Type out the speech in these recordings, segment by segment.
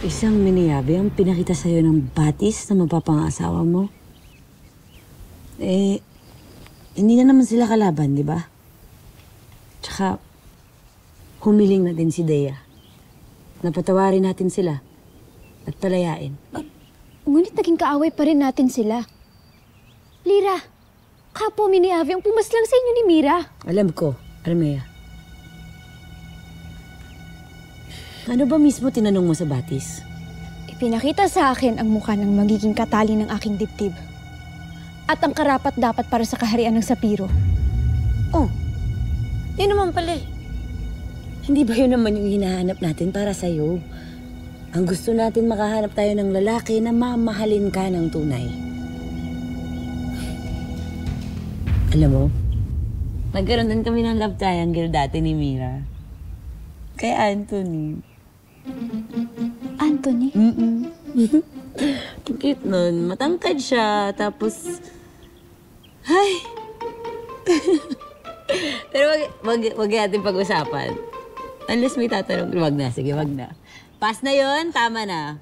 Isang miniyabi ang pinakita sa'yo ng batis na mapapangasawa mo. Eh, hindi na naman sila kalaban, di ba? Tsaka, humiling na din si Dea. Napatawarin natin sila at palayain. Ngunit naging kaaway pa rin natin sila. Lira, kapwa miniyabi ang pumaslang sa inyo ni Mira. Alam ko, Armea. Ano ba mismo tinanong mo sa batis? Ipinakita sa akin ang mukha ng magiging katali ng aking dibdib. At ang karapat-dapat para sa kaharian ng Sapiro. Oh, yun naman pala. Hindi ba yun naman yung hinahanap natin para sa'yo? Ang gusto natin makahanap tayo ng lalaki na mamahalin ka ng tunay. Alam mo, nagkaroon din kami ng love triangle dati ni Mira. Kay Anthony. Anthony? Cute nun. Matangkad siya. Tapos... Ay! Pero wag natin pag-usapan. Unless may tatanong. Wag na. Sige, wag na. Pass na yon, tama na.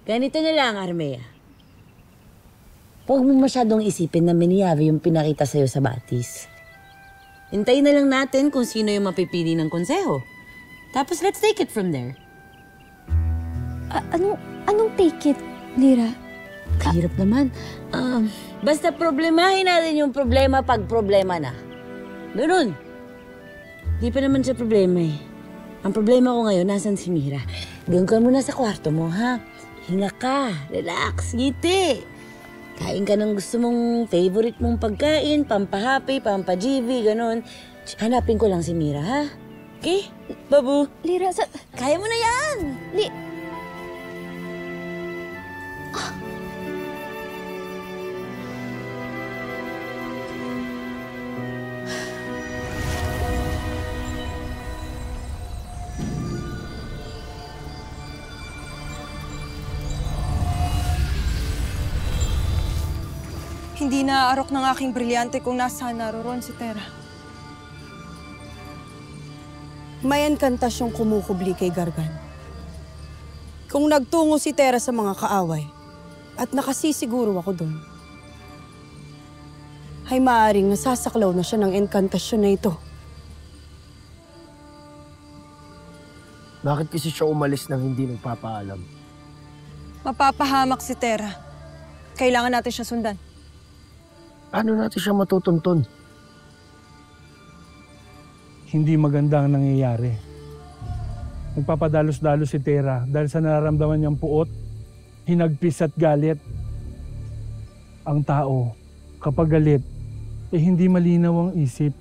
Ganito na lang, Armea. Huwag mo masyadong isipin na miniyabi yung pinakita sa'yo sa batis. Hintayin na lang natin kung sino yung mapipili ng konseho. Tapos let's take it from there. Anong take it, Lira? Kahirap naman. Basta problemahin natin yung problema pag problema na. Ganun. Di pa naman siya problema eh. Ang problema ko ngayon, nasan si Mira? Doon ka muna sa kwarto mo, ha? Hinga ka, relax, ngiti. Kain ka ng gusto mong favorite mong pagkain, pampahappy, pampajivi, ganun. Hanapin ko lang si Mira, ha? Okay? Babu? Lira, Kaya mo na yan! Hindi naaarok ng aking brilyante kung nasa naroon si Tera. May enkantasyong kumukubli kay Gargan. Kung nagtungo si Tera sa mga kaaway, at nakasisiguro ako doon, ay maaaring nasasaklaw na siya ng enkantasyon na ito. Bakit kasi siya umalis nang hindi nagpapaalam? Mapapahamak si Tera. Kailangan natin siya sundan. Paano natin siya matutuntun? Hindi maganda ang nangyayari. Nagpapadalos-dalos si Tera dahil sa nararamdaman niyang puot, hinagpis at galit. Ang tao, kapag galit, hindi malinaw ang isip.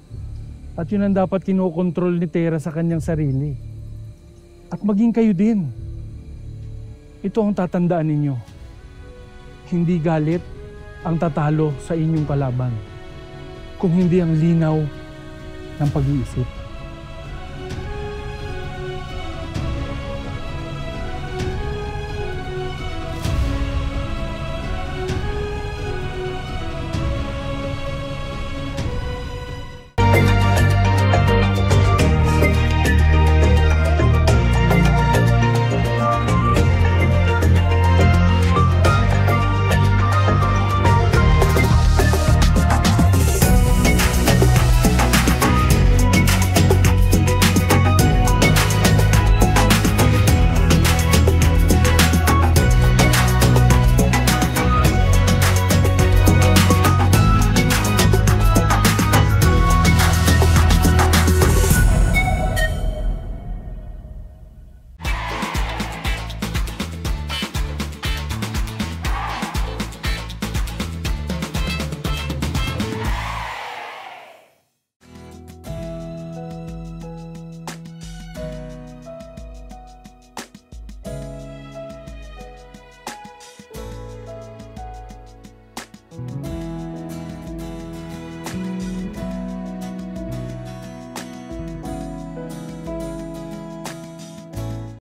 At yun ang dapat kinokontrol ni Tera sa kanyang sarili. At maging kayo din. Ito ang tatandaan ninyo. Hindi galit ang tatalo sa inyong kalaban, kung hindi ang linaw ng pag-iisip.